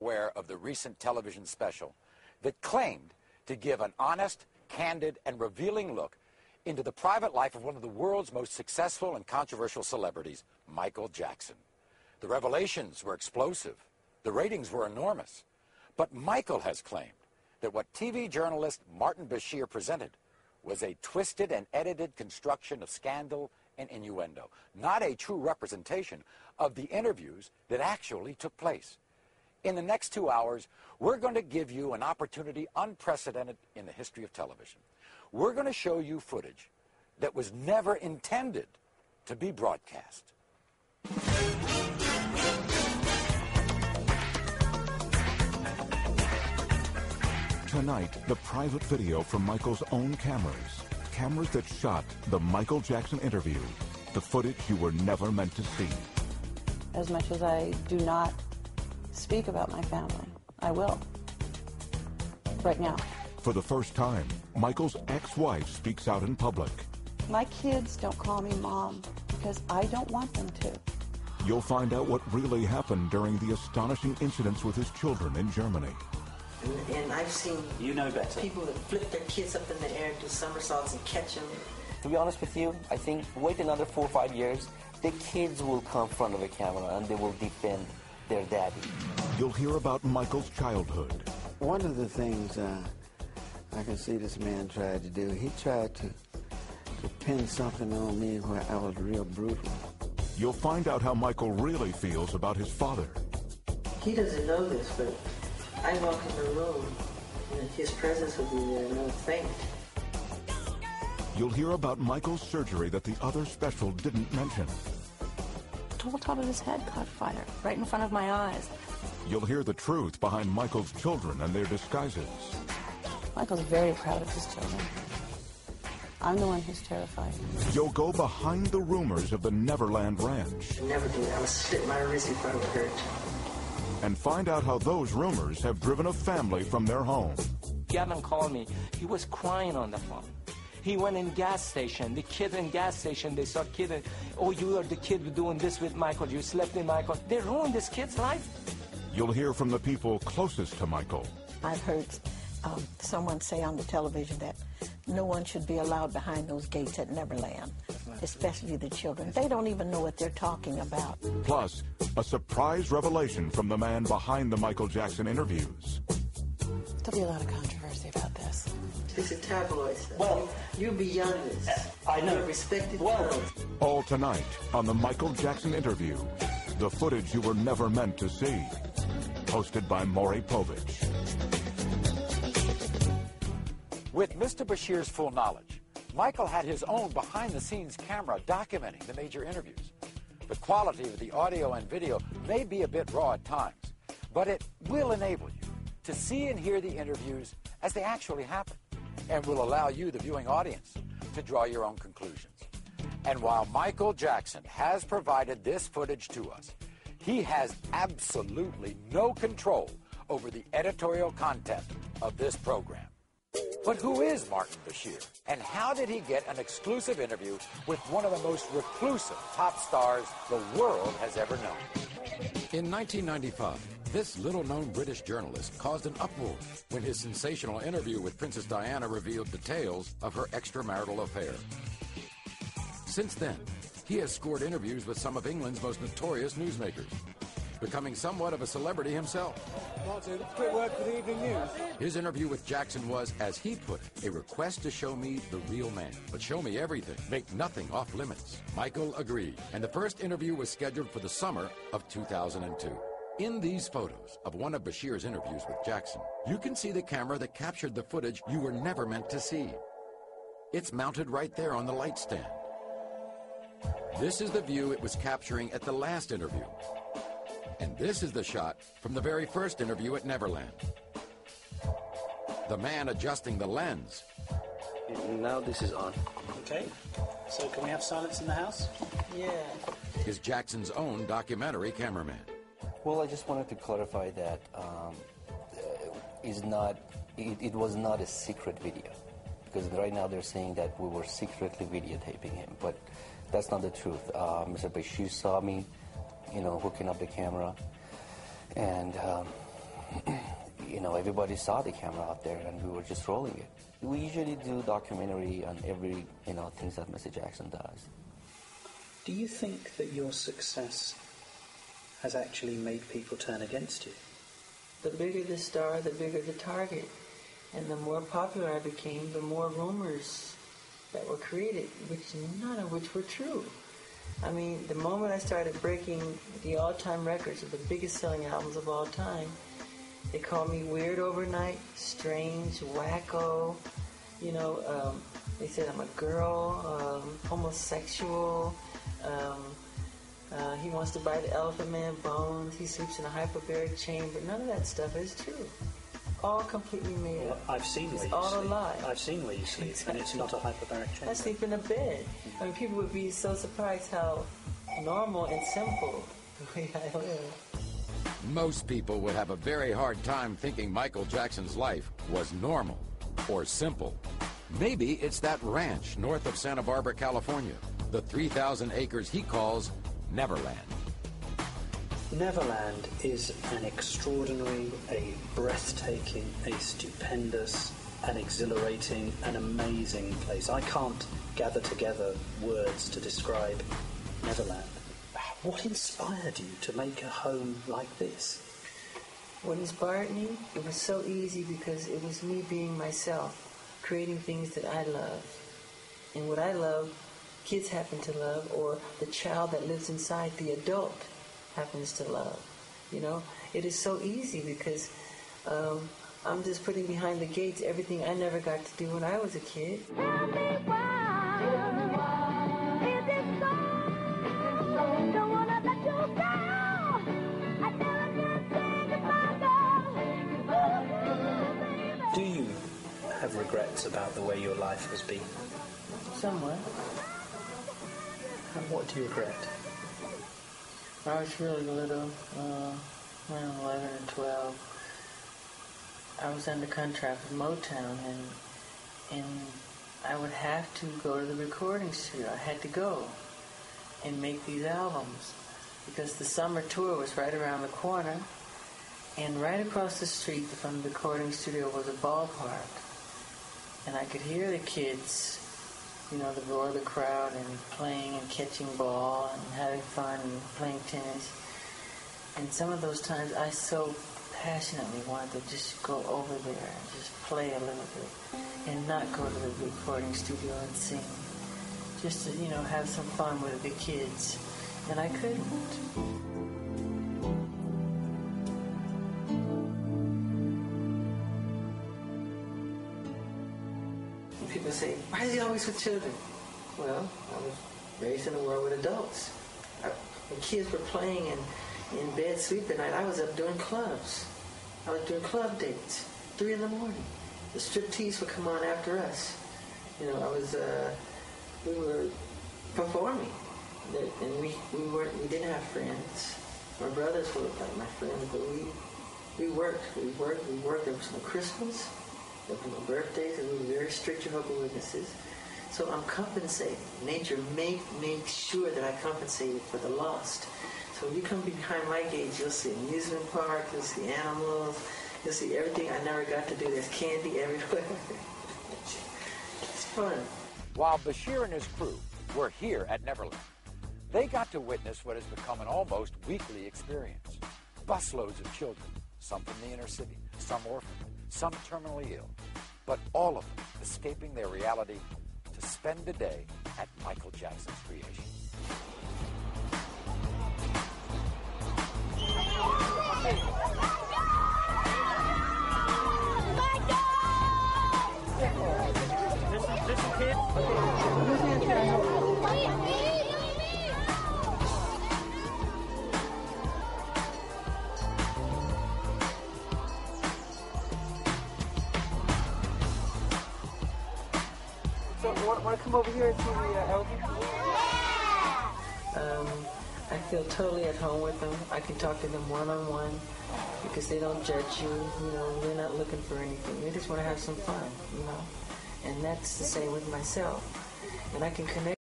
Aware of the recent television special that claimed to give an honest, candid, and revealing look into the private life of one of the world's most successful and controversial celebrities, Michael Jackson. The revelations were explosive. The ratings were enormous. But Michael has claimed that what TV journalist Martin Bashir presented was a twisted and edited construction of scandal and innuendo, not a true representation of the interviews that actually took place. In the next 2 hours, we're going to give you an opportunity unprecedented in the history of television. We're going to show you footage that was never intended to be broadcast. Tonight, the private video from Michael's own cameras that shot the Michael Jackson interview, the footage you were never meant to see. As much as I do not speak about my family, I will. Right now. For the first time, Michael's ex-wife speaks out in public. My kids don't call me Mom because I don't want them to. You'll find out what really happened during the astonishing incidents with his children in Germany. And I've seen people that flip their kids up in the air, do somersaults and catch them. To be honest with you, I think wait another 4 or 5 years, the kids will come in front of a camera and they will defend their daddy. You'll hear about Michael's childhood. One of the things I can see this man tried to do, he tried to pin something on me where I was real brutal. You'll find out how Michael really feels about his father. He doesn't know this, but I walk in the room and his presence will be there and I'll faint. You'll hear about Michael's surgery that the other special didn't mention. The whole top of his head caught fire right in front of my eyes. You'll hear the truth behind Michael's children and their disguises. Michael's very proud of his children. I'm the one who's terrified. You'll go behind the rumors of the Neverland Ranch. Never do. I would slit my wrist if I were hurt. And find out how those rumors have driven a family from their home. Gavin called me. He was crying on the phone. He went in gas station. The kid in gas station, they start kidding. Oh, you are the kid doing this with Michael. You slept in Michael. They ruined this kid's life. You'll hear from the people closest to Michael. I've heard someone say on the television that no one should be allowed behind those gates at Neverland, especially the children. They don't even know what they're talking about. Plus, a surprise revelation from the man behind the Michael Jackson interviews. There'll be a lot of controversy about this. This is tabloid stuff. Well, you're beyond this. I know. You're a respected journalist. All tonight on the Michael Jackson interview, the footage you were never meant to see. Hosted by Maury Povich. With Mr. Bashir's full knowledge, Michael had his own behind-the-scenes camera documenting the major interviews. The quality of the audio and video may be a bit raw at times, but it will enable you to see and hear the interviews as they actually happen, and will allow you, the viewing audience, to draw your own conclusions. And while Michael Jackson has provided this footage to us, he has absolutely no control over the editorial content of this program. But who is Martin Bashir? And how did he get an exclusive interview with one of the most reclusive top stars the world has ever known? In 1995, this little-known British journalist caused an uproar when his sensational interview with Princess Diana revealed details of her extramarital affair. Since then, he has scored interviews with some of England's most notorious newsmakers, becoming somewhat of a celebrity himself. Martin, quick word for the evening news. His interview with Jackson was, as he put it, a request to show me the real man, but show me everything, make nothing off limits. Michael agreed, and the first interview was scheduled for the summer of 2002. In these photos of one of Bashir's interviews with Jackson, you can see the camera that captured the footage you were never meant to see. It's mounted right there on the light stand. This is the view it was capturing at the last interview. And this is the shot from the very first interview at Neverland. The man adjusting the lens. Now this is on. Okay, so can we have silence in the house? Yeah. Is Jackson's own documentary cameraman. Well, I just wanted to clarify that it was not a secret video. Because right now they're saying that we were secretly videotaping him. But that's not the truth. Mr. Bashir saw me, hooking up the camera. And everybody saw the camera out there and we were just rolling it. We usually do documentary on every, things that Mr. Jackson does. Do you think that your success has actually made people turn against you? The bigger the star, the bigger the target. And the more popular I became, the more rumors that were created, none of which were true. I mean, the moment I started breaking the all-time records of the biggest selling albums of all time, they called me weird overnight, strange, wacko. They said I'm a girl, homosexual. He wants to buy the Elephant Man bones. He sleeps in a hyperbaric chamber. None of that stuff is true. All completely made up. I've seen where you all sleep. A lie. I've seen where you sleep, exactly. And it's not a hyperbaric chamber. I sleep in a bed. I mean, people would be so surprised how normal and simple the way I live. Most people would have a very hard time thinking Michael Jackson's life was normal or simple. Maybe it's that ranch north of Santa Barbara, California, the 3,000 acres he calls Neverland. Neverland is an extraordinary, a breathtaking, a stupendous, an exhilarating, an amazing place. I can't gather together words to describe Neverland. What inspired you to make a home like this? What inspired me? It was so easy because it was me being myself, creating things that I love. And what I love, kids happen to love, or the child that lives inside the adult happens to love. It is so easy because I'm just putting behind the gates everything I never got to do when I was a kid. Tell me why, is it so? Don't wanna let you go. I never can say goodbye, Do you have regrets about the way your life has been? Somewhat. And what do you regret? When I was really little, around 11 or 12, I was under contract with Motown, and I would have to go to the recording studio. I had to go and make these albums because the summer tour was right around the corner, and right across the street from the recording studio was a ballpark, and I could hear the kids, the roar of the crowd and playing and catching ball and having fun and playing tennis. And some of those times I so passionately wanted to just go over there and just play a little bit and not go to the recording studio and sing. Just to, have some fun with the kids. And I couldn't. People say, why is he always with children? Well, I was raised in a world with adults. When kids were playing in bed sleeping at night, I was up doing clubs. I was doing club dates, 3 in the morning. The striptease would come on after us. We were performing. And we didn't have friends. My brothers were like my friends, but we worked. There was no Christmas. There were no birthdays, and we were very strict Jehovah's Witnesses. So I'm compensating. Nature makes sure that I compensated for the lost. So when you come behind my gates, you'll see amusement park, you'll see animals, you'll see everything I never got to do. There's candy everywhere. It's fun. While Bashir and his crew were here at Neverland, they got to witness what has become an almost weekly experience. Busloads of children, some from the inner city, some orphaned, some terminally ill, but all of them escaping their reality to spend a day at Michael Jackson's creation. Listen, kid. So, want to come over here and see the elephant? I feel totally at home with them. I can talk to them one-on-one because they don't judge you. They're not looking for anything. They just want to have some fun, And that's the same with myself. And I can connect